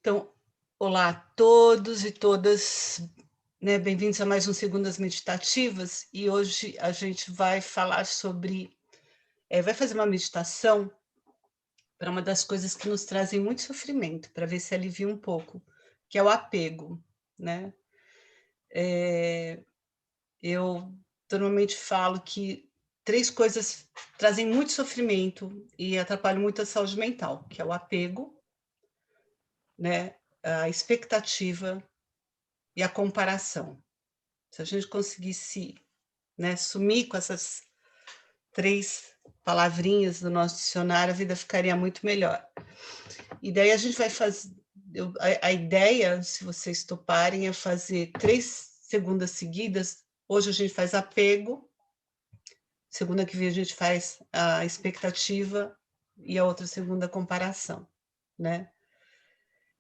Então, olá a todos e todas, né, bem-vindos a mais um Segundas Meditativas, e hoje a gente vai falar sobre, vai fazer uma meditação para uma das coisas que nos trazem muito sofrimento, para ver se alivia um pouco, que é o apego, né? Eu normalmente falo que 3 coisas trazem muito sofrimento e atrapalham muito a saúde mental, que é o apego, né, a expectativa e a comparação. Se a gente conseguisse, né, sumir com essas 3 palavrinhas do nosso dicionário, a vida ficaria muito melhor. E daí a gente vai fazer a ideia, se vocês toparem, é fazer 3 segundas seguidas. Hoje a gente faz apego, segunda que vem a gente faz a expectativa e a outra segunda comparação, né.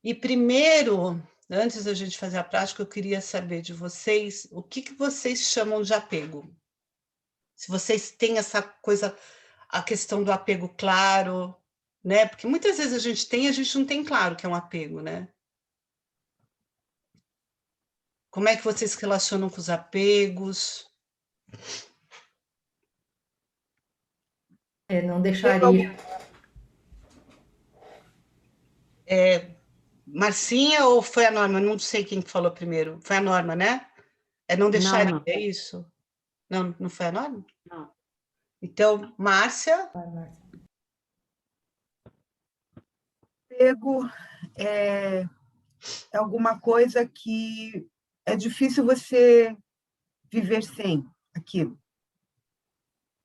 E primeiro, antes da gente fazer a prática, eu queria saber de vocês, o que vocês chamam de apego? Se vocês têm essa coisa, a questão do apego claro, né, porque muitas vezes a gente não tem claro o que é um apego, né. Como é que vocês se relacionam com os apegos? Não deixar Teve algum ir. Marcinha ou foi a Norma? Não sei quem que falou primeiro. Foi a Norma, né? É não Não, deixar ir, não, é isso? Não, não foi a Norma? não. Então, Márcia? Vai, Márcia. Apego é alguma coisa que é difícil você viver sem aquilo.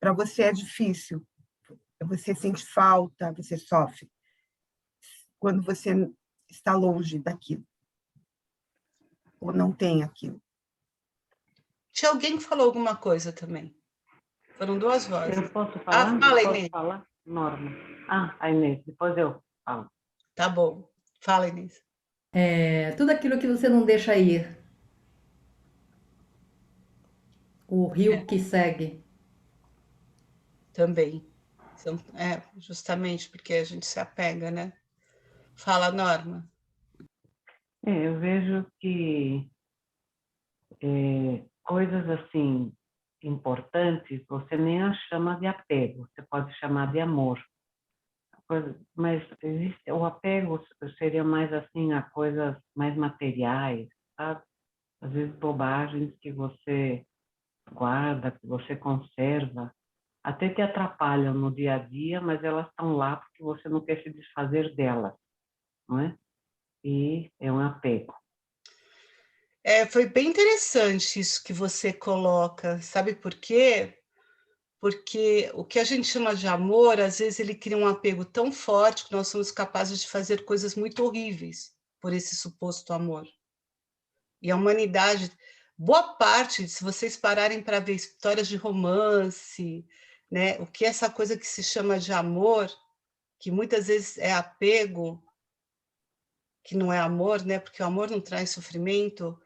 Para você é difícil, você sente falta, você sofre quando você está longe daquilo, ou não tem aquilo. Tinha alguém que falou alguma coisa também. Foram 2 vozes. Eu posso Ah, falar? fala, Posso Inês. falar? Norma. A Inês, depois eu falo. Tá bom. Fala, Inês. Tudo aquilo que você não deixa ir, o rio É, que segue. também. Justamente porque a gente se apega, né. Fala, Norma. Eu vejo que coisas assim importantes você nem as chama de apego, você pode chamar de amor. Mas existe, o apego seria mais assim a coisas mais materiais, sabe? Às vezes bobagens que você guarda, que você conserva, até te atrapalham no dia a dia, mas elas estão lá porque você não quer se desfazer delas, não é? E é um apego. Foi bem interessante isso que você coloca, sabe por quê? Porque o que a gente chama de amor, às vezes ele cria um apego tão forte que nós somos capazes de fazer coisas muito horríveis por esse suposto amor. E a humanidade, boa parte, se vocês pararem para ver histórias de romance, né, o que é essa coisa que se chama de amor, que muitas vezes é apego, que não é amor, né, porque o amor não traz sofrimento,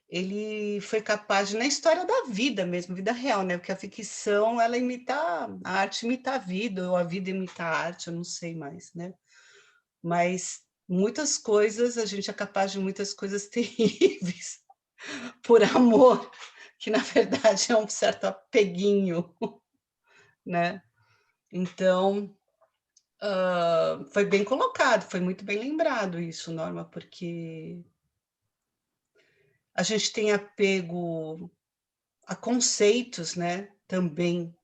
ele foi capaz de, na história da vida mesmo, vida real, né, porque a ficção, ela imita, a arte imita a vida, ou a vida imita a arte, eu não sei mais, né, mas muitas coisas, a gente é capaz de muitas coisas terríveis, por amor, que na verdade é um certo apeguinho, né. Então, foi bem colocado, foi muito bem lembrado isso, Norma, porque a gente tem apego a conceitos, né, também.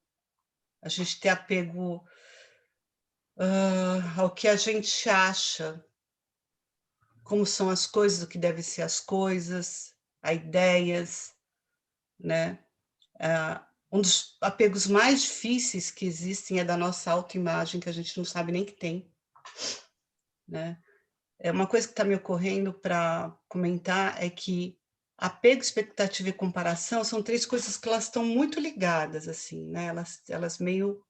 A gente tem apego, ao que a gente acha, como são as coisas, o que devem ser as coisas, a ideias, né. Um dos apegos mais difíceis que existem é da nossa autoimagem, que a gente não sabe nem que tem, né. É uma coisa que está me ocorrendo para comentar é que apego, expectativa e comparação são 3 coisas que elas estão muito ligadas, assim, né, elas meio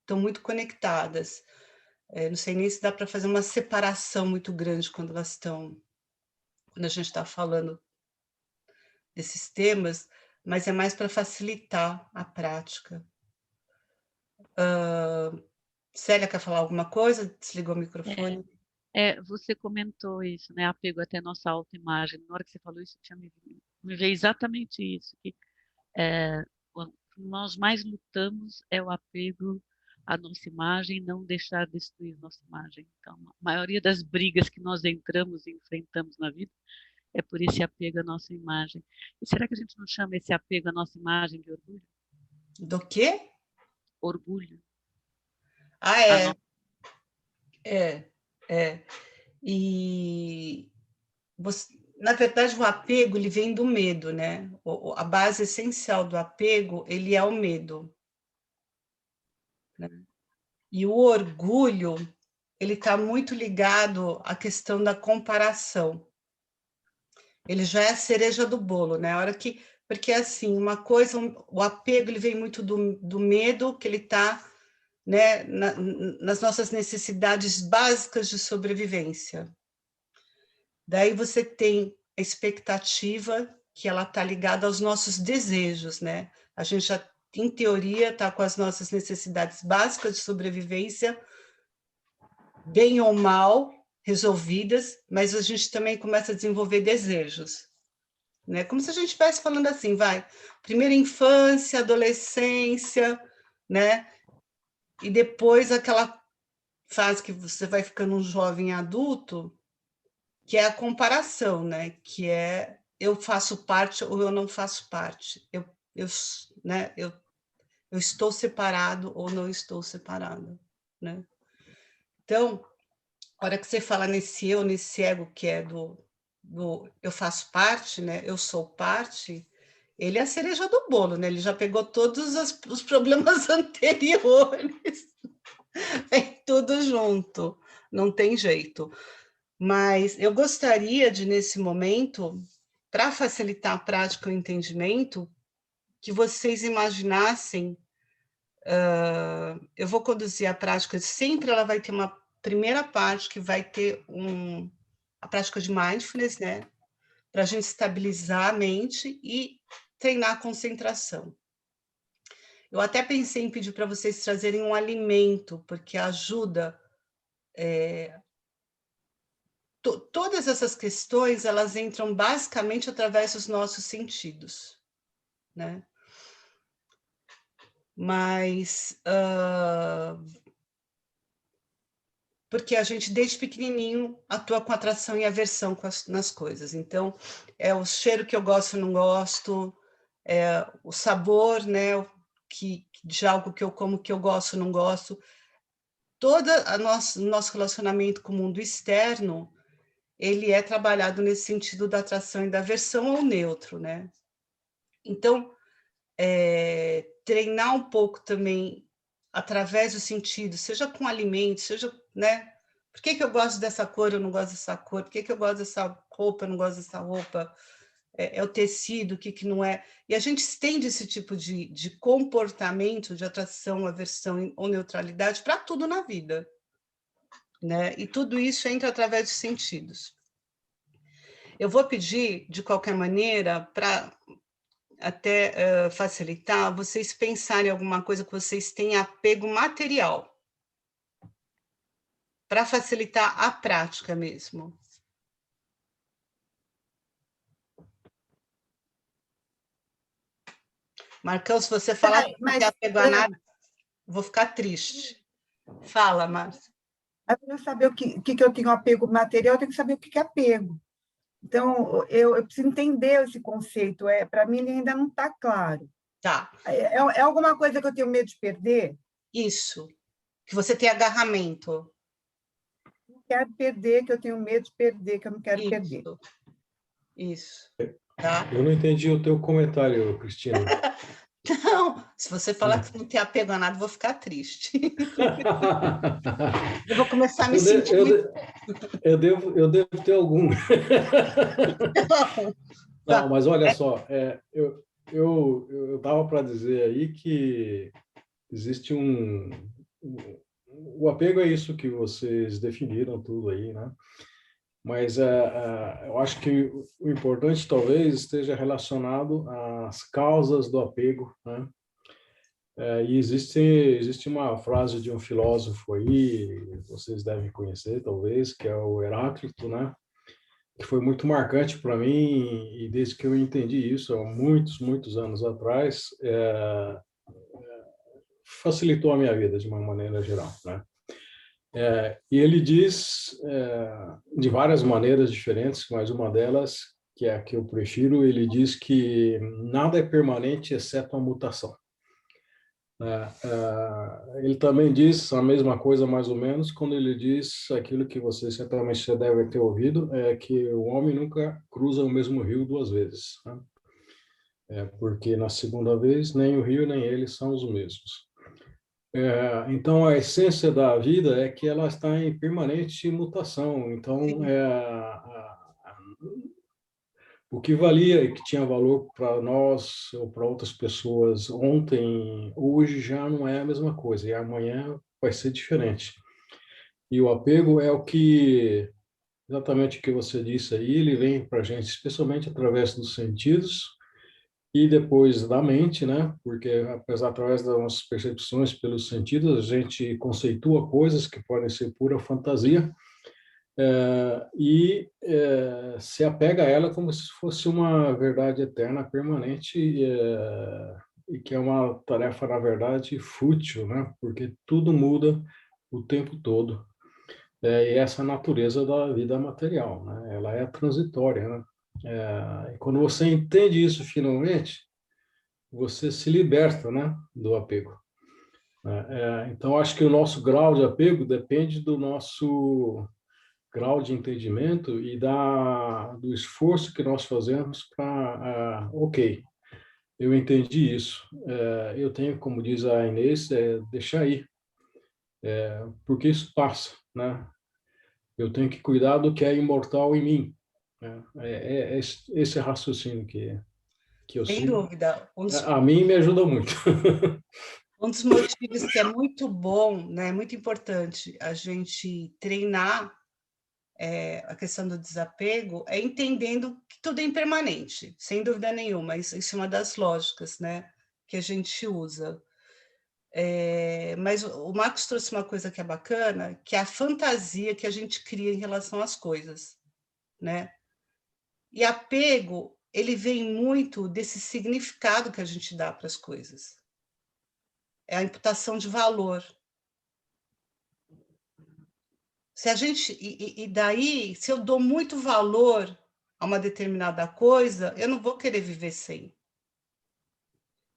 estão muito conectadas. Não sei nem se dá para fazer uma separação muito grande quando a gente está falando desses temas, mas é mais para facilitar a prática. Célia quer falar alguma coisa? Desligou o microfone. Você comentou isso, né? Apego até a nossa autoimagem. Na hora que você falou isso, me veio exatamente isso. Que o que nós mais lutamos é o apego à nossa imagem, não deixar destruir nossa imagem. Então, a maioria das brigas que nós entramos e enfrentamos na vida é por esse apego à nossa imagem. E será que a gente não chama esse apego à nossa imagem de orgulho? Do quê? Orgulho. Ah, A é. no- É. E na verdade, o apego ele vem do medo, né? A base essencial do apego ele é o medo, né? E o orgulho ele está muito ligado à questão da comparação. Ele já é a cereja do bolo, né? A hora que, porque assim, uma coisa, o apego ele vem muito do medo que ele está, né, nas nossas necessidades básicas de sobrevivência. Daí você tem a expectativa que ela está ligada aos nossos desejos, né? A gente já, em teoria, está com as nossas necessidades básicas de sobrevivência, bem ou mal, resolvidas, mas a gente também começa a desenvolver desejos, né? Como se a gente estivesse falando assim, vai, primeira infância, adolescência, né? E depois aquela fase que você vai ficando um jovem adulto, que é a comparação, né? Que é eu faço parte ou eu não faço parte. Eu, né? Eu estou separado ou não estou separado, né? Então, a hora que você fala nesse eu, nesse ego que é do eu faço parte, né? Eu sou parte, ele é a cereja do bolo, né? Ele já pegou todos os problemas anteriores, vem tudo junto, não tem jeito. Mas eu gostaria de, nesse momento, para facilitar a prática e o entendimento, que vocês imaginassem, eu vou conduzir a prática, sempre ela vai ter uma primeira parte que vai ter a prática de mindfulness, né? Para a gente estabilizar a mente e treinar a concentração. Eu até pensei em pedir para vocês trazerem um alimento, porque ajuda. Todas essas questões, elas entram basicamente através dos nossos sentidos, né? Mas porque a gente desde pequenininho atua com atração e aversão nas coisas. Então, é o cheiro que eu gosto, não gosto, é o sabor, né, de algo que eu como que eu gosto, não gosto. Todo nosso relacionamento com o mundo externo, ele é trabalhado nesse sentido da atração e da aversão ao neutro, né? Então, treinar um pouco também através do sentido, seja com alimentos, seja, né? Por que eu gosto dessa cor, eu não gosto dessa cor? Por que eu gosto dessa roupa, eu não gosto dessa roupa? É o tecido, o que não é? E a gente estende esse tipo de comportamento de atração, aversão ou neutralidade para tudo na vida, né? E tudo isso entra através dos sentidos. Eu vou pedir, de qualquer maneira, para até facilitar, vocês pensarem em alguma coisa que vocês têm apego material, para facilitar a prática mesmo. Marcão, se você falar que não tem apego a nada, vou ficar triste. Fala, Márcia. Para saber o que eu tenho apego material, eu tenho que saber o que é apego. Então, eu preciso entender esse conceito. Para mim, ele ainda não está claro. Tá. É alguma coisa que eu tenho medo de perder? Isso. Que você tem agarramento. Não quero perder, que eu tenho medo de perder, que eu não quero perder. Isso. Tá? Eu não entendi o teu comentário, Cristina. Não, se você falar que não tem apego a nada, eu vou ficar triste. Eu vou começar a me sentir muito... Eu devo ter algum. Não, mas olha só, eu estava para dizer aí que existe o apego é isso que vocês definiram tudo aí, né? Mas eu acho que o importante talvez esteja relacionado às causas do apego, né? E existe uma frase de um filósofo aí, vocês devem conhecer, talvez, que é o Heráclito, né? Que foi muito marcante para mim, e desde que eu entendi isso, há muitos, muitos anos atrás, facilitou a minha vida de uma maneira geral, né? E ele diz, de várias maneiras diferentes, mas uma delas, que é a que eu prefiro, ele diz que nada é permanente exceto a mutação. Ele também diz a mesma coisa, mais ou menos, quando ele diz aquilo que você certamente já deve ter ouvido, é que o homem nunca cruza o mesmo rio duas vezes, né? Porque na segunda vez, nem o rio nem ele são os mesmos. Então, a essência da vida é que ela está em permanente mutação. Então, o que valia e que tinha valor para nós ou para outras pessoas ontem, hoje já não é a mesma coisa, e amanhã vai ser diferente. E o apego é o que, exatamente o que você disse aí, ele vem para a gente, especialmente através dos sentidos e depois da mente, né? Porque, apesar, através das nossas percepções pelos sentidos, a gente conceitua coisas que podem ser pura fantasia, se apega a ela como se fosse uma verdade eterna, permanente, e que é uma tarefa, na verdade, fútil, né? Porque tudo muda o tempo todo. E essa é a natureza da vida material, né? Ela é transitória, né? E quando você entende isso finalmente, você se liberta, né, do apego. Então, acho que o nosso grau de apego depende do nosso grau de entendimento e do esforço que nós fazemos para, ok, eu entendi isso, eu tenho, como diz a Inês, deixar ir, porque isso passa, né? Eu tenho que cuidar do que é imortal em mim, né? Esse raciocínio que eu Sem sigo, dúvida. a mim me ajuda muito. Um dos motivos que é muito bom, né, muito importante a gente treinar a questão do desapego é entendendo que tudo é impermanente, sem dúvida nenhuma. Isso é uma das lógicas, né, que a gente usa. Mas o Marcos trouxe uma coisa que é bacana, que é a fantasia que a gente cria em relação às coisas, né? E apego, ele vem muito desse significado que a gente dá para as coisas. É a imputação de valor. Se a gente e daí, se eu dou muito valor a uma determinada coisa, eu não vou querer viver sem.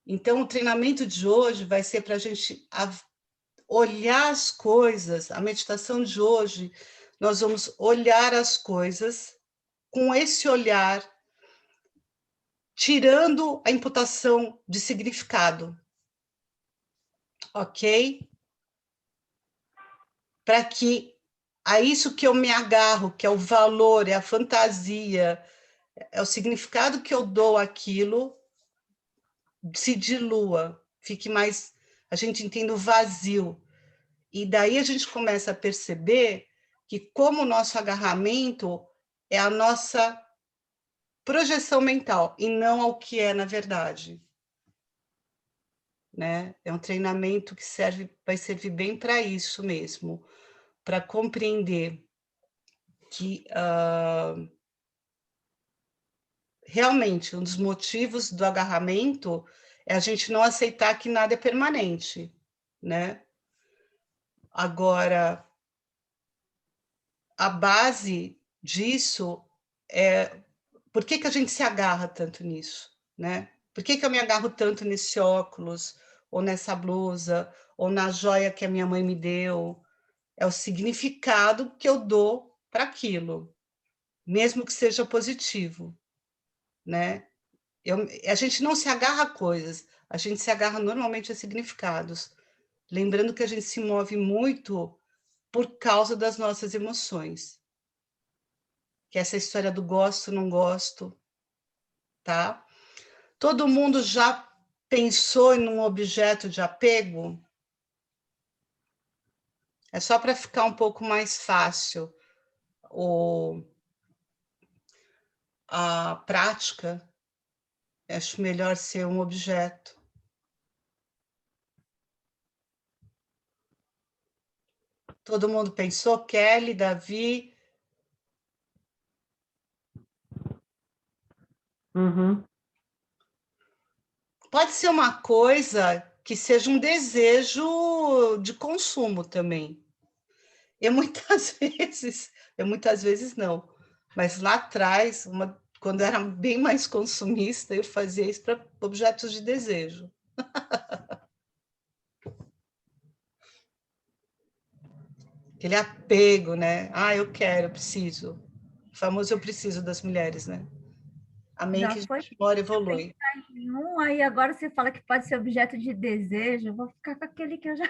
Então, o treinamento de hoje vai ser para a gente olhar as coisas. A meditação de hoje, nós vamos olhar as coisas com esse olhar, tirando a imputação de significado, ok? Para que a isso que eu me agarro, que é o valor, é a fantasia, é o significado que eu dou àquilo, se dilua, fique mais, a gente entenda o vazio. E daí a gente começa a perceber que como o nosso agarramento é a nossa projeção mental e não ao que é na verdade. Né? É um treinamento que vai servir bem para isso mesmo, para compreender que realmente um dos motivos do agarramento é a gente não aceitar que nada é permanente, né? Agora, a base disso é por que a gente se agarra tanto nisso, né? Por que eu me agarro tanto nesse óculos, ou nessa blusa, ou na joia que a minha mãe me deu? É o significado que eu dou para aquilo, mesmo que seja positivo, né? A gente não se agarra a coisas, a gente se agarra normalmente a significados, lembrando que a gente se move muito por causa das nossas emoções, que é essa história do gosto, não gosto, tá? Todo mundo já pensou em um objeto de apego? É só para ficar um pouco mais fácil a prática. Acho melhor ser um objeto. Todo mundo pensou? Kelly, Davi? Uhum. Pode ser uma coisa que seja um desejo de consumo também. Eu muitas vezes não, mas lá atrás, quando eu era bem mais consumista, eu fazia isso para objetos de desejo. Aquele apego, né? Ah, eu quero, eu preciso. O famoso eu preciso das mulheres, né? Amém que Já a foi gente mora e evolui. em um, aí agora você fala que pode ser objeto de desejo, eu vou ficar com aquele que eu já...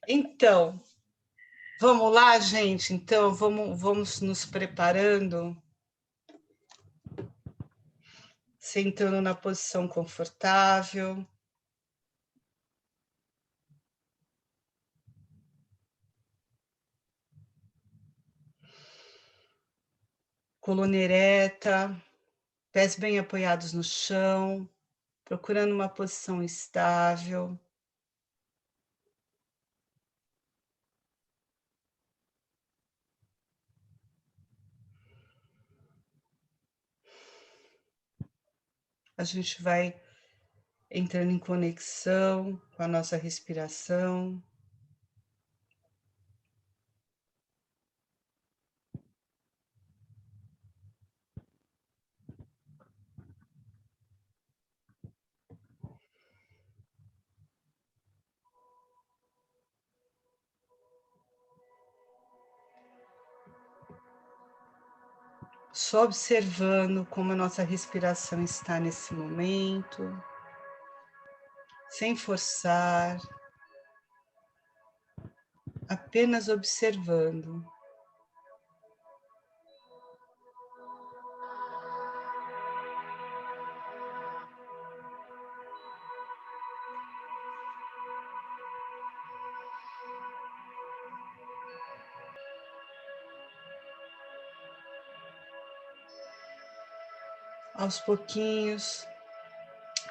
Então, vamos lá, gente? Então, vamos nos preparando, sentando na posição confortável. Coluna ereta, pés bem apoiados no chão, procurando uma posição estável. A gente vai entrando em conexão com a nossa respiração. Só observando como a nossa respiração está nesse momento, sem forçar, apenas observando. Aos pouquinhos,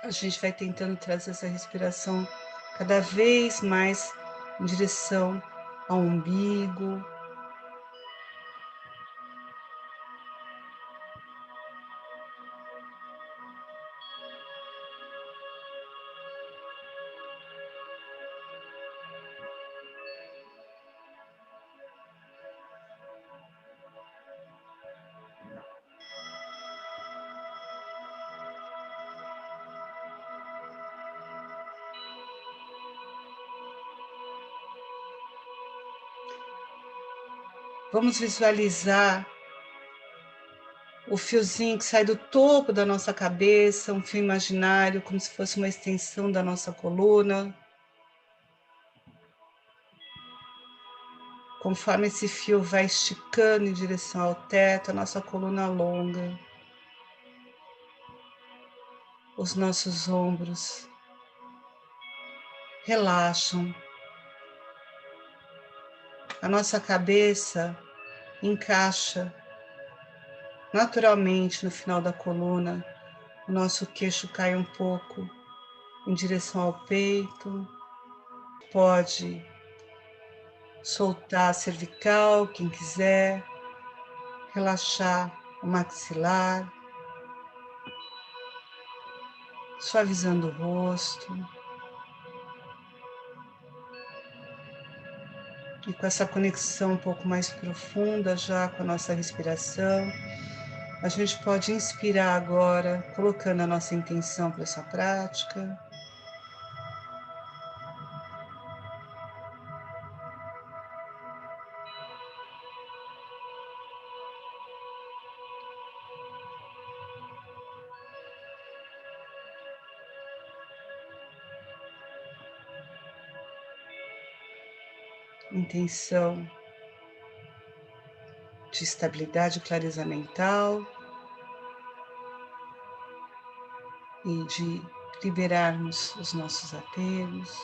a gente vai tentando trazer essa respiração cada vez mais em direção ao umbigo. Vamos visualizar o fiozinho que sai do topo da nossa cabeça, um fio imaginário, como se fosse uma extensão da nossa coluna. Conforme esse fio vai esticando em direção ao teto, a nossa coluna alonga, os nossos ombros relaxam, a nossa cabeça encaixa naturalmente no final da coluna, o nosso queixo cai um pouco em direção ao peito, pode soltar a cervical, quem quiser, relaxar o maxilar, suavizando o rosto. E com essa conexão um pouco mais profunda já com a nossa respiração, a gente pode inspirar agora, colocando a nossa intenção para essa prática. Intenção de estabilidade e clareza mental e de liberarmos os nossos apegos.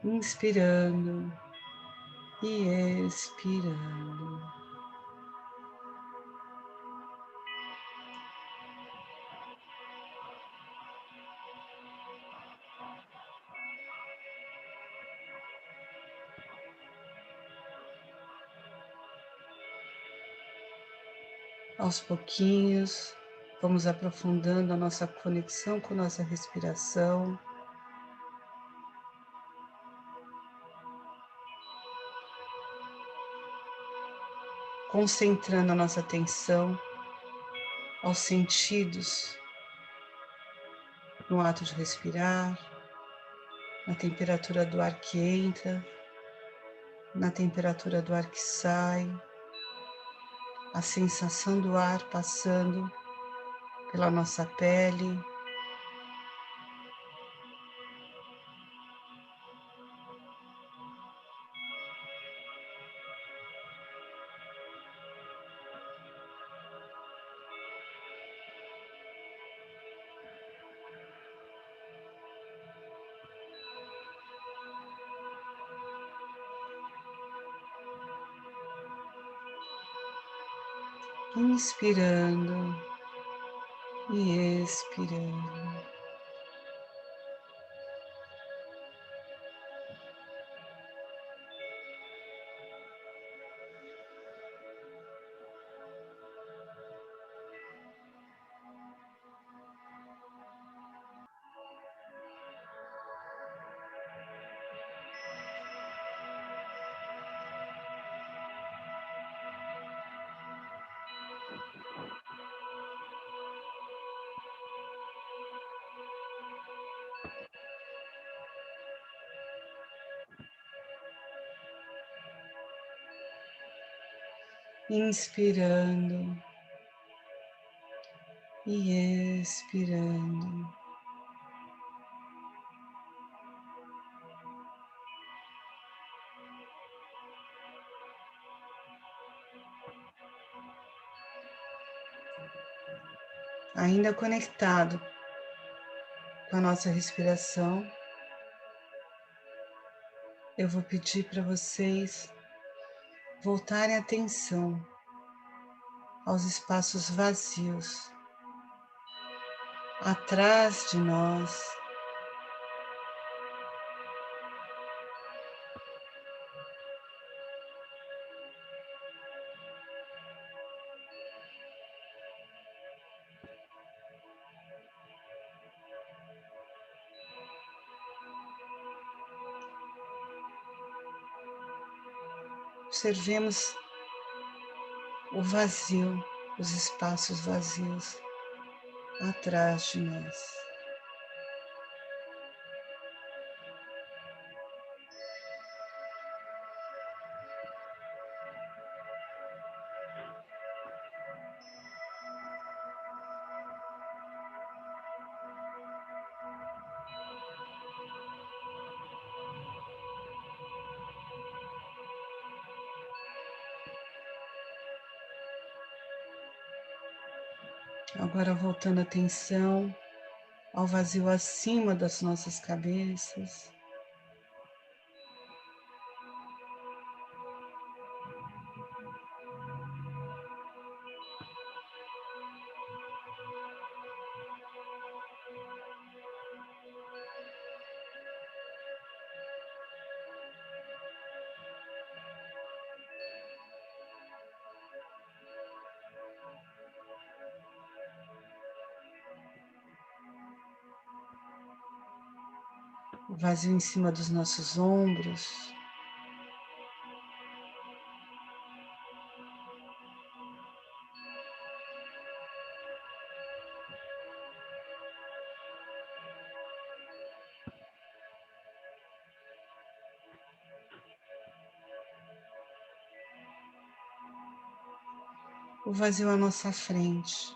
inspirando e expirando. Aos pouquinhos, vamos aprofundando a nossa conexão com nossa respiração. Concentrando a nossa atenção aos sentidos, no ato de respirar, na temperatura do ar que entra, na temperatura do ar que sai, a sensação do ar passando pela nossa pele. Inspirando e expirando. Inspirando e expirando. Ainda conectado com a nossa respiração, eu vou pedir para vocês voltarem a atenção aos espaços vazios atrás de nós. Observemos o vazio, os espaços vazios atrás de nós. Agora voltando a atenção ao vazio acima das nossas cabeças. O vazio em cima dos nossos ombros. O vazio à nossa frente.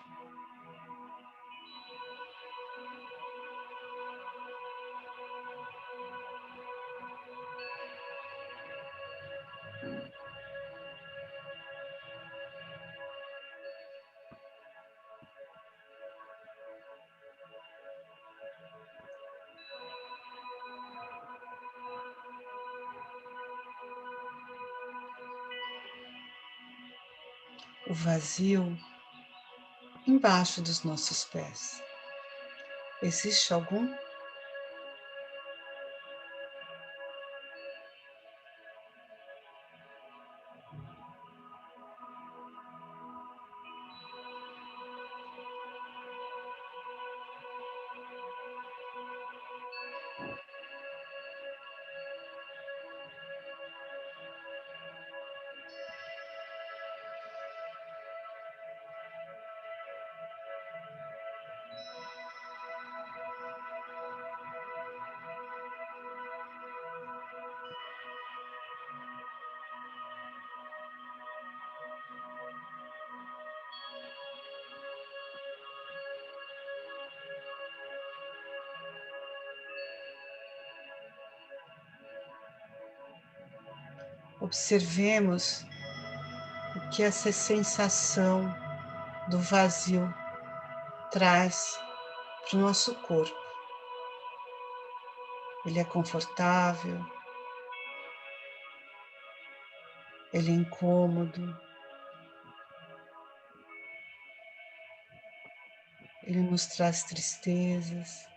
o vazio embaixo dos nossos pés. Existe algum? Observemos o que essa sensação do vazio traz para o nosso corpo. Ele é confortável, ele é incômodo, ele nos traz tristezas,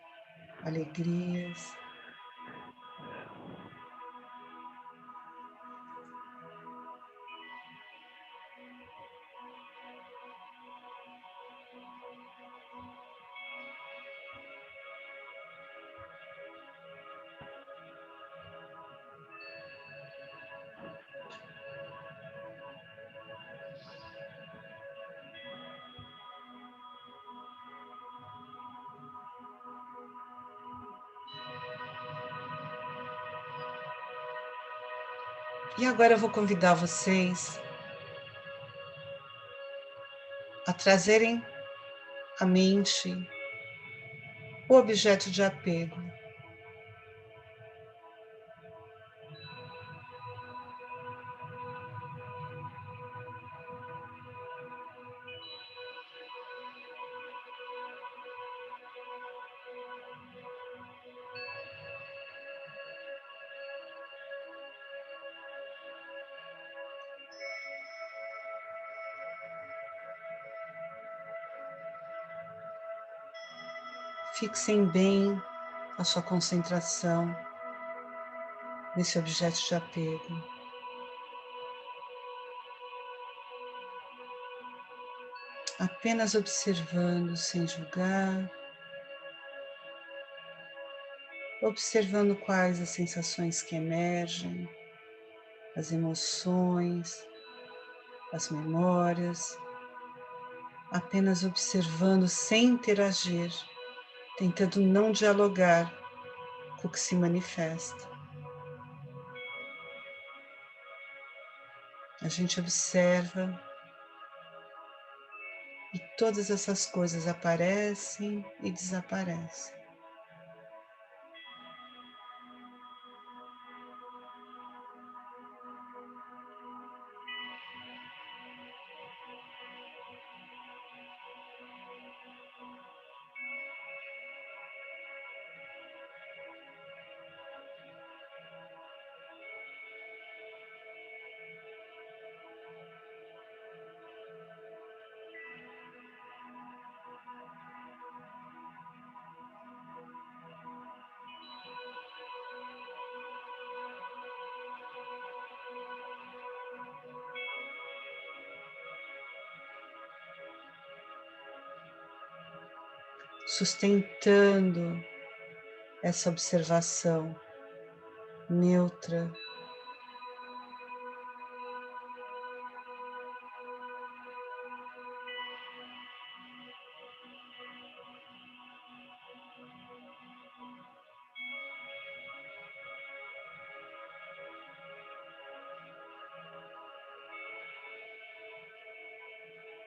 alegrias. E agora eu vou convidar vocês a trazerem à mente o objeto de apego. Fixem bem a sua concentração nesse objeto de apego. Apenas observando, sem julgar, observando quais as sensações que emergem, as emoções, as memórias, apenas observando sem interagir, tentando não dialogar com o que se manifesta. A gente observa e todas essas coisas aparecem e desaparecem. Sustentando essa observação neutra,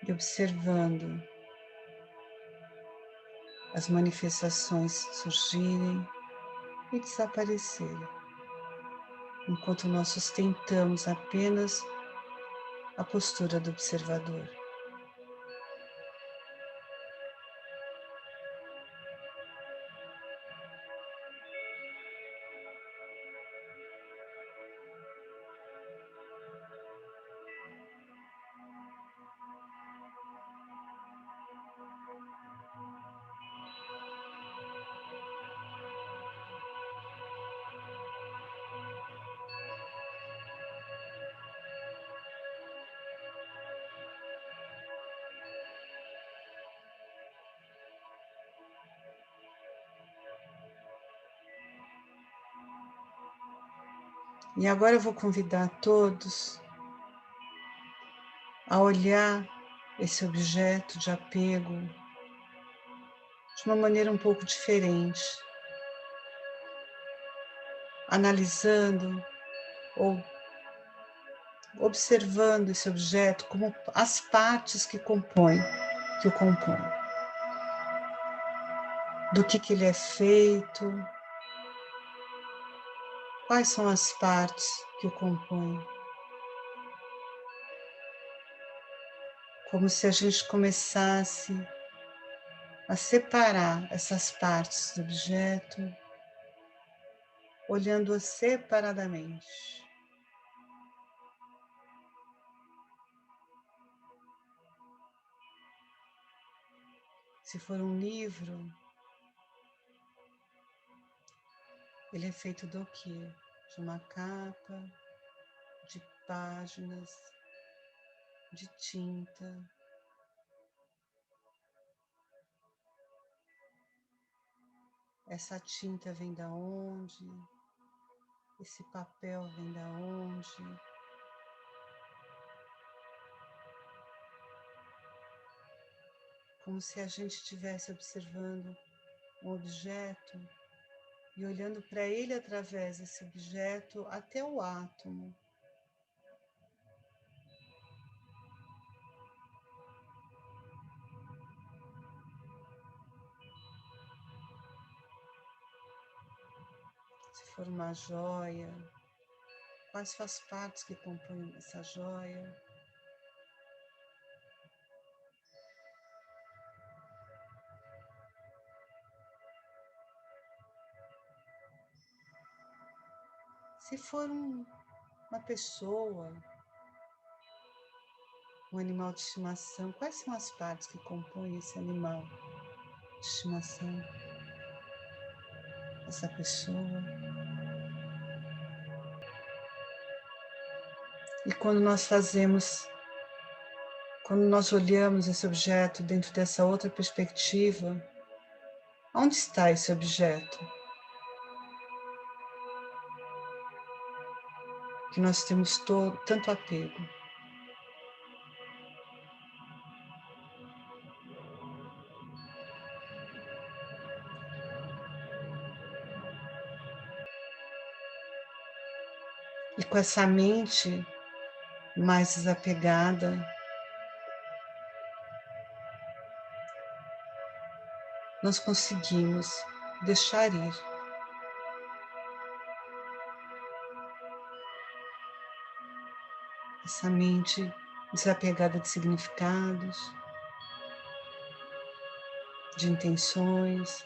e observando as manifestações surgirem e desaparecerem, enquanto nós sustentamos apenas a postura do observador. E agora eu vou convidar todos a olhar esse objeto de apego de uma maneira um pouco diferente, analisando ou observando esse objeto como as partes que o compõem, do que ele é feito, quais são as partes que o compõem. Como se a gente começasse a separar essas partes do objeto, olhando-as separadamente. Se for um livro, ele é feito do quê? De uma capa, de páginas, de tinta. Essa tinta vem da onde? Esse papel vem da onde? Como se a gente estivesse observando um objeto e olhando para ele através desse objeto até o átomo. Se for uma joia, quais são as partes que compõem essa joia? Se for uma pessoa, um animal de estimação, quais são as partes que compõem esse animal de estimação? Essa pessoa. E quando nós olhamos esse objeto dentro dessa outra perspectiva, onde está esse objeto? Que nós temos tanto apego. E com essa mente mais desapegada, nós conseguimos deixar ir. Essa mente desapegada de significados, de intenções.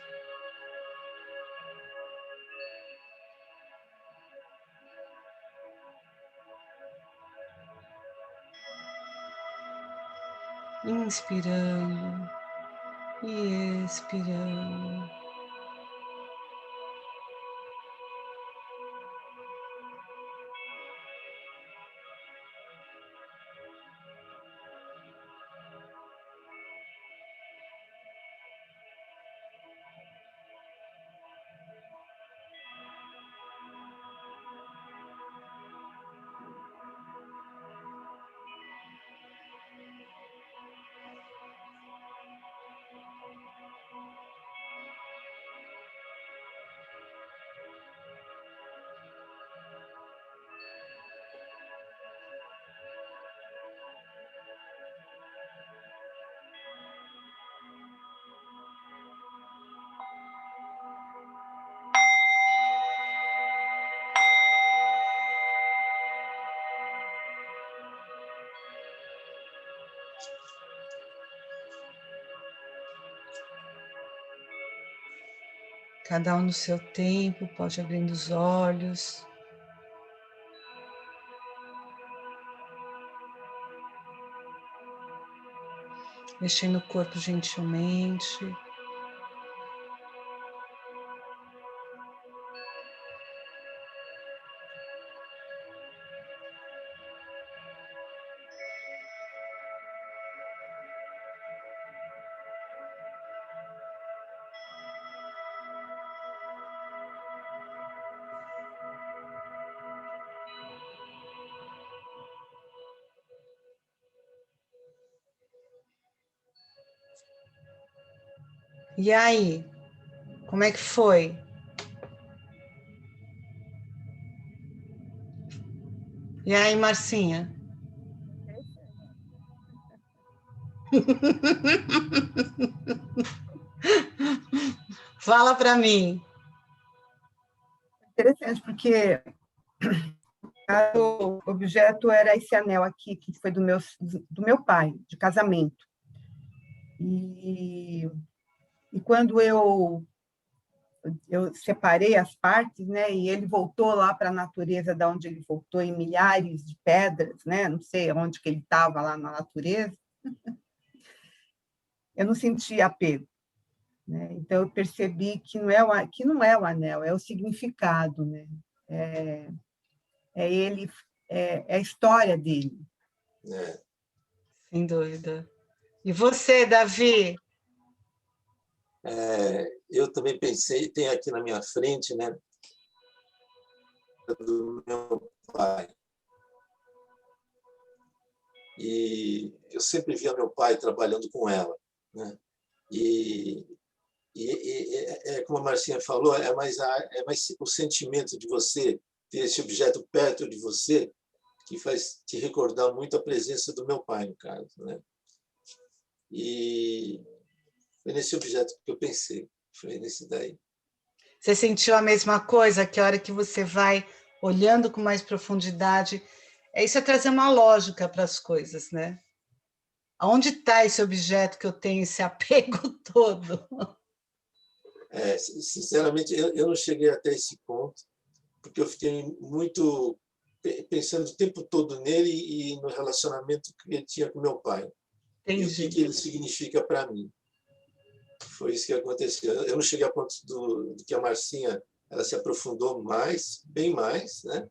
Inspirando e expirando. Cada um no seu tempo, pode abrindo os olhos. Mexendo o corpo gentilmente. E aí? Como é que foi? E aí, Marcinha? Fala para mim. Interessante, porque o objeto era esse anel aqui, que foi do meu pai, de casamento. E quando eu separei as partes, né, e ele voltou lá para a natureza, da onde ele voltou, em milhares de pedras, né, não sei onde que ele estava lá na natureza, eu não senti apego. Né? Então, eu percebi que não é o anel, é o significado, né? Ele, é a história dele. Sem dúvida. E você, Davi? Eu também pensei, tem aqui na minha frente, né, do meu pai. E eu sempre via meu pai trabalhando com ela, né? E como a Marcinha falou, é mais o sentimento de você ter esse objeto perto de você que faz te recordar muito a presença do meu pai, no caso, né? E foi nesse objeto que eu pensei, foi nesse daí. Você sentiu a mesma coisa, que a hora que você vai olhando com mais profundidade, isso é trazer uma lógica para as coisas, né? Onde está esse objeto que eu tenho esse apego todo? Sinceramente, eu não cheguei até esse ponto, porque eu fiquei muito pensando o tempo todo nele e no relacionamento que ele tinha com meu pai. Entendi. E o que ele significa para mim. Foi isso que aconteceu. Eu não cheguei a ponto do que a Marcinha ela se aprofundou mais, bem mais, né?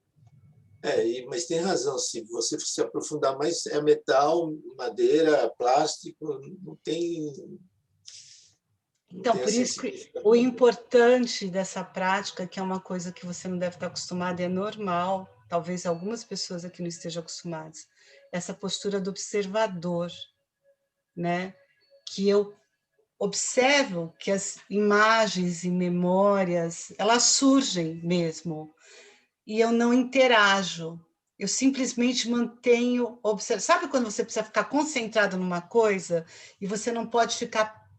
Mas tem razão, se você se aprofundar mais, é metal, madeira, plástico, não tem... Então, por isso que o importante dessa prática, que é uma coisa que você não deve estar acostumado, é normal, talvez algumas pessoas aqui não estejam acostumadas, essa postura do observador, né? Que eu observo que as imagens e memórias, elas surgem mesmo, e eu não interajo, eu simplesmente mantenho observando. Sabe quando você precisa ficar concentrado numa coisa e você não pode ficar,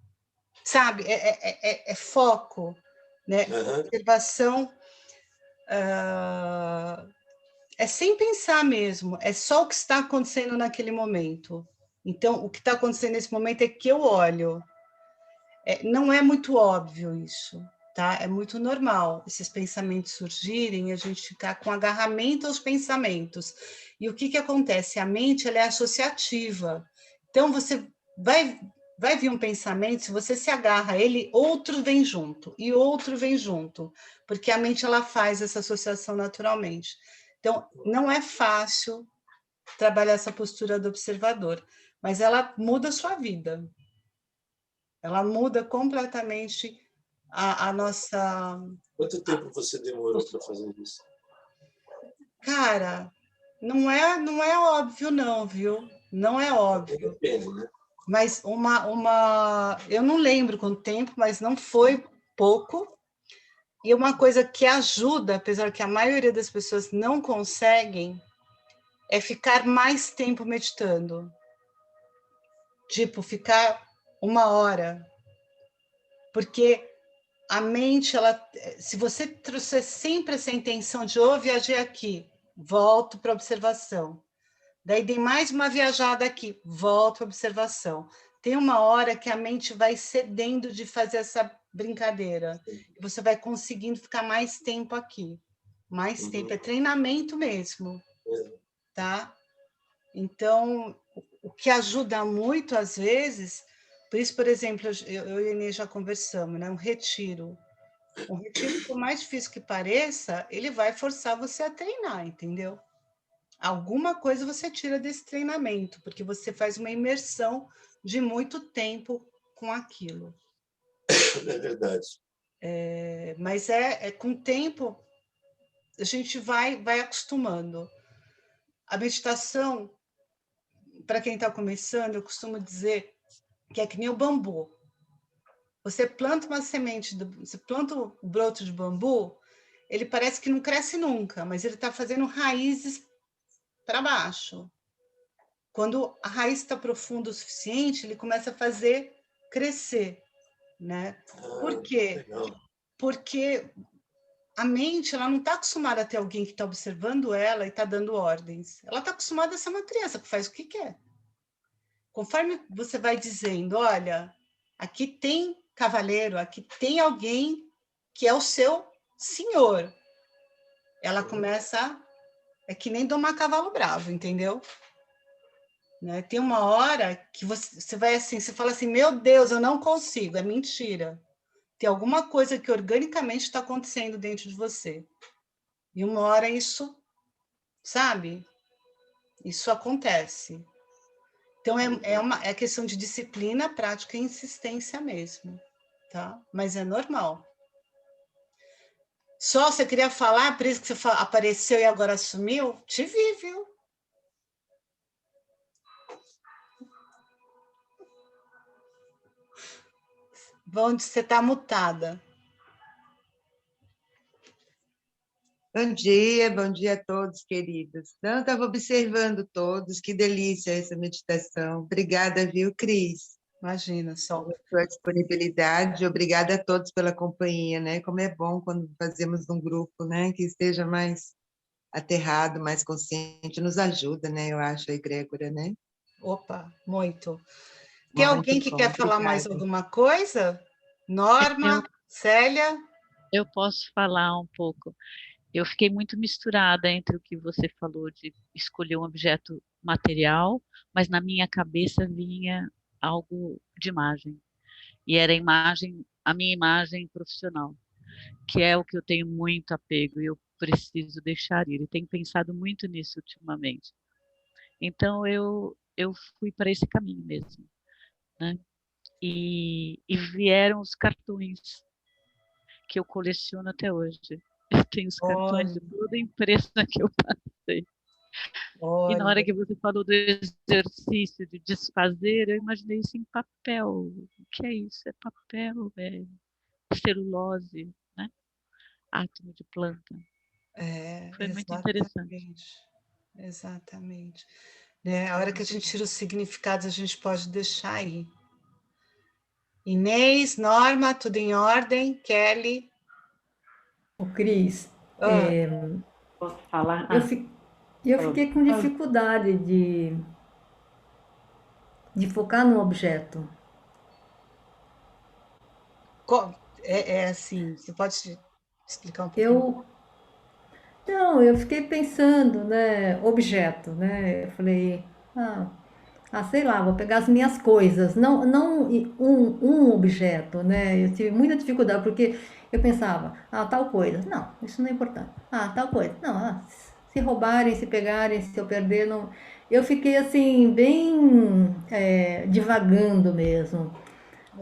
sabe? É foco, né? Observação é sem pensar mesmo, é só o que está acontecendo naquele momento. Então, o que está acontecendo nesse momento é que eu olho. Não é muito óbvio isso, tá? É muito normal esses pensamentos surgirem e a gente ficar com agarramento aos pensamentos. E o que acontece? A mente ela é associativa. Então, você vai vir um pensamento, se você se agarra a ele, outro vem junto, e outro vem junto, porque a mente ela faz essa associação naturalmente. Então, não é fácil trabalhar essa postura do observador, mas ela muda a sua vida. Ela muda completamente a nossa... Quanto tempo você demorou para fazer isso? Cara, não é óbvio não, viu? Não é óbvio. Depende, né? Mas eu não lembro quanto tempo, mas não foi pouco. E uma coisa que ajuda, apesar que a maioria das pessoas não conseguem, é ficar mais tempo meditando. Tipo, ficar 1 hora. Porque a mente, se você trouxer sempre essa intenção de viajei aqui, volto para a observação. Daí dei mais uma viajada aqui, volto para a observação. Tem uma hora que a mente vai cedendo de fazer essa brincadeira. E você vai conseguindo ficar mais tempo aqui. Mais tempo. É treinamento mesmo. Tá? Então, o que ajuda muito, às vezes... Por isso, por exemplo, eu e a Inês já conversamos, né? Um retiro, por mais difícil que pareça, ele vai forçar você a treinar, entendeu? Alguma coisa você tira desse treinamento, porque você faz uma imersão de muito tempo com aquilo. É verdade. Mas com o tempo, a gente vai acostumando. A meditação, para quem está começando, eu costumo dizer que é que nem o bambu. Você planta uma semente, você planta o broto de bambu, ele parece que não cresce nunca, mas ele está fazendo raízes para baixo. Quando a raiz está profunda o suficiente, ele começa a fazer crescer, né? Por quê? Legal. Porque a mente, ela não está acostumada a ter alguém que está observando ela e está dando ordens. Ela está acostumada a ser uma criança que faz o que quer. Conforme você vai dizendo, olha, aqui tem cavaleiro, aqui tem alguém que é o seu senhor. Ela começa, é que nem domar cavalo bravo, entendeu? Né? Tem uma hora que você vai assim, você fala assim, meu Deus, eu não consigo, é mentira. Tem alguma coisa que organicamente está acontecendo dentro de você. E uma hora isso, sabe? Isso acontece. Então, é questão de disciplina, prática e insistência mesmo, tá? Mas é normal. Só você queria falar, por isso que você apareceu e agora sumiu? Te vi, viu? Onde você está mutada. Bom dia a todos, queridos. Não, eu estava observando todos, que delícia essa meditação. Obrigada, viu, Cris? Imagina, só. Pela sua disponibilidade, obrigada a todos pela companhia, né? Como é bom quando fazemos um grupo, né? Que esteja mais aterrado, mais consciente, nos ajuda, né? Eu acho, a egrégora, né? Opa, muito. Tem Muito alguém que bom, quer falar mais obrigada. alguma coisa? Norma, Célia? Eu posso falar um pouco. Eu fiquei muito misturada entre o que você falou de escolher um objeto material, mas na minha cabeça vinha algo de imagem. E era a minha imagem profissional, que é o que eu tenho muito apego e eu preciso deixar ir. E tenho pensado muito nisso ultimamente. Então eu fui para esse caminho mesmo, né? E vieram os cartões que eu coleciono até hoje. Eu tenho os cartões de Olha, toda a empresa que eu passei. E na hora olha. que você falou do exercício de desfazer, eu imaginei isso em papel. O que é isso? É papel, é celulose, né? Átomo de planta. Foi muito interessante. Exatamente. Né? A hora que a gente tira os significados, a gente pode deixar aí. Inês, Norma, tudo em ordem? Kelly? O Cris, Posso falar? eu fiquei com dificuldade de focar no objeto. É assim, você pode explicar um pouquinho? Eu fiquei pensando, né, objeto, né? Eu falei, sei lá, vou pegar as minhas coisas, não um objeto, né? Eu tive muita dificuldade, porque eu pensava, tal coisa, não, isso não é importante. Tal coisa, não, se roubarem, se pegarem, se eu perder, não. Eu fiquei assim, bem divagando mesmo.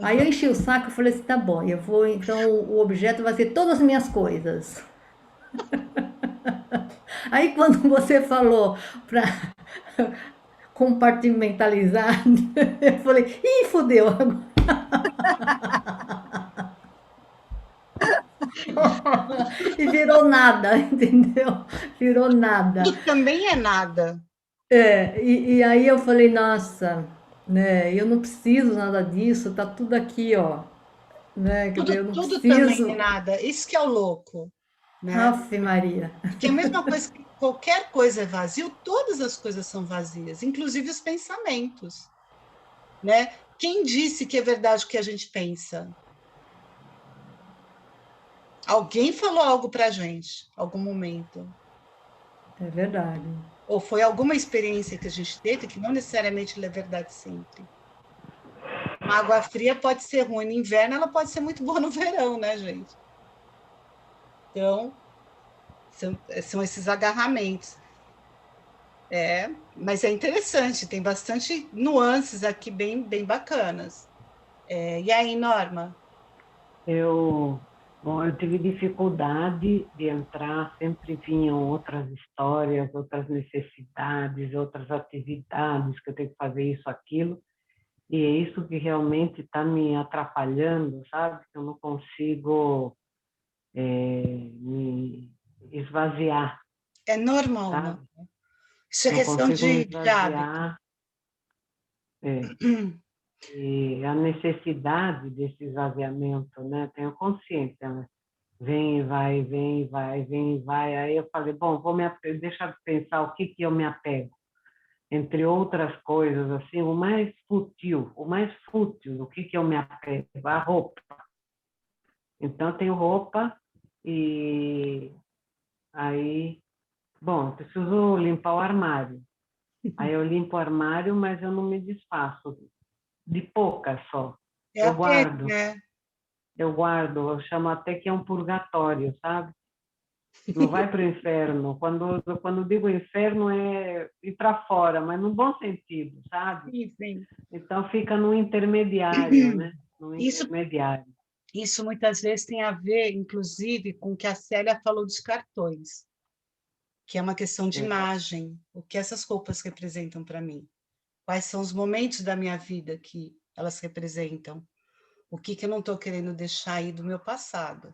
Aí eu enchi o saco e falei assim, tá bom, eu vou, então o objeto vai ser todas as minhas coisas. Aí quando você falou para compartimentalizar, eu falei, ih, fudeu agora. E virou nada, entendeu? Virou nada. E também é nada. E aí eu falei, nossa, né, eu não preciso nada disso, tá tudo aqui, ó. Né, quer dizer, eu não Tudo também é preciso. nada. Isso que é o louco, né? Ave Maria. Porque a mesma coisa que qualquer coisa é vazio, todas as coisas são vazias, inclusive os pensamentos, né? Quem disse que é verdade o que a gente pensa? Alguém falou algo para a gente, algum momento. É verdade. Ou foi alguma experiência que a gente teve que não necessariamente é verdade sempre. Uma água fria pode ser ruim no inverno, ela pode ser muito boa no verão, né, gente? Então, são esses agarramentos. Mas é interessante, tem bastante nuances aqui bem bacanas. E aí, Norma? Bom, eu tive dificuldade de entrar, sempre vinham outras histórias, outras necessidades, outras atividades, que eu tenho que fazer isso, aquilo. E é isso que realmente está me atrapalhando, sabe? Eu não consigo me esvaziar, É normal, sabe? mano. Isso é Não questão consigo me de hábito. esvaziar. E a necessidade desse esvaziamento, né? Tenho consciência, né? Vem e vai, vem e vai, vem e vai. Aí eu falei, bom, deixar de pensar o que eu me apego. Entre outras coisas, assim, o mais fútil do que eu me apego, a roupa. Então, eu tenho roupa e aí, bom, eu preciso limpar o armário. Aí eu limpo o armário, mas eu não me desfaço, de poucas só. É Eu apego, guardo, né? eu chamo até que é um purgatório, sabe? Não vai para o inferno. Quando digo inferno é ir para fora, mas no bom sentido, sabe? Sim, sim. Então fica no intermediário, né? No Isso, intermediário. isso muitas vezes tem a ver, inclusive, com o que a Célia falou dos cartões, que é uma questão de imagem. O que essas roupas representam para mim? Quais são os momentos da minha vida que elas representam? O que eu não estou querendo deixar aí do meu passado?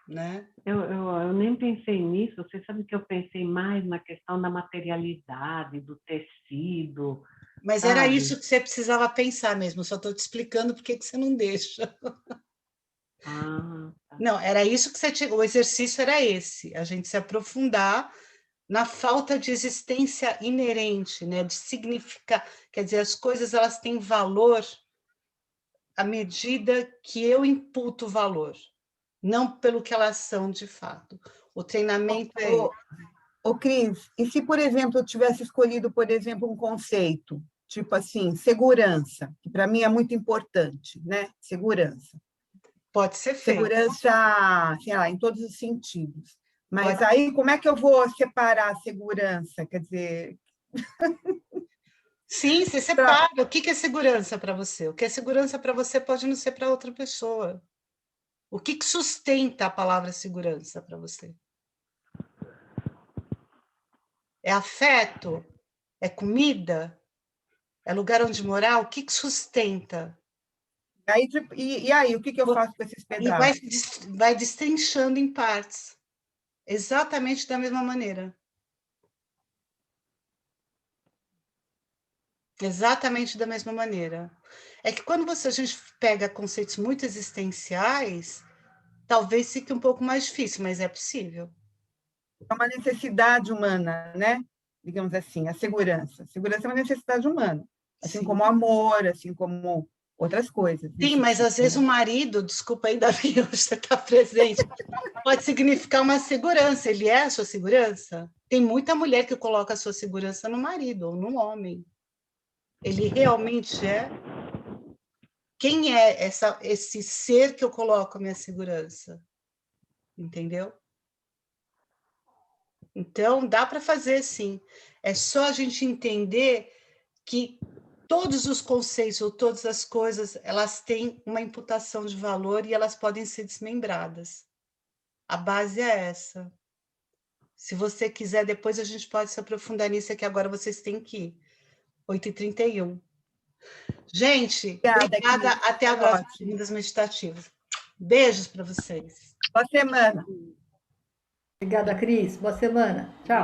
Né? Eu nem pensei nisso, você sabe que eu pensei mais na questão da materialidade, do tecido, Mas era sabe? isso que você precisava pensar mesmo, só estou te explicando por que você não deixa. Ah, tá. Não, era isso que você tinha, o exercício era esse, a gente se aprofundar na falta de existência inerente, né, de significar, quer dizer, as coisas elas têm valor à medida que eu imputo valor, não pelo que elas são de fato. O treinamento é Ô, Cris, e se, por exemplo, eu tivesse escolhido, por exemplo, um conceito, tipo assim, segurança, que para mim é muito importante, né? Segurança. pode ser feito. Segurança, sei lá, em todos os sentidos. Mas Pode... aí, como é que eu vou separar a segurança? Quer dizer... Sim, você separa. O que é segurança para você? O que é segurança para você pode não ser para outra pessoa. O que sustenta a palavra segurança para você? É afeto? É comida? É lugar onde morar? O que sustenta? E aí, o que eu faço com esses E pedaços? vai destrinchando em partes. Exatamente da mesma maneira. Exatamente da mesma maneira. É que quando a gente pega conceitos muito existenciais, talvez fique um pouco mais difícil, mas é possível. É uma necessidade humana, né? Digamos assim, a segurança. A segurança é uma necessidade humana, assim Sim. como o amor, assim como outras coisas. Sim, mas tipo, às vezes o marido, desculpa aí, Davi, hoje você está presente, pode significar uma segurança. Ele é a sua segurança? Tem muita mulher que coloca a sua segurança no marido ou no homem. Ele realmente é? Quem é esse ser que eu coloco a minha segurança? Entendeu? Então, dá para fazer sim. É só a gente entender que todos os conceitos ou todas as coisas, elas têm uma imputação de valor e elas podem ser desmembradas. A base é essa. Se você quiser, depois a gente pode se aprofundar nisso, é que agora vocês têm que ir. 8h31. Gente, obrigada. Até a próxima Segundas Meditativas. Beijos para vocês. Boa semana. Obrigada, Cris. Boa semana. Tchau.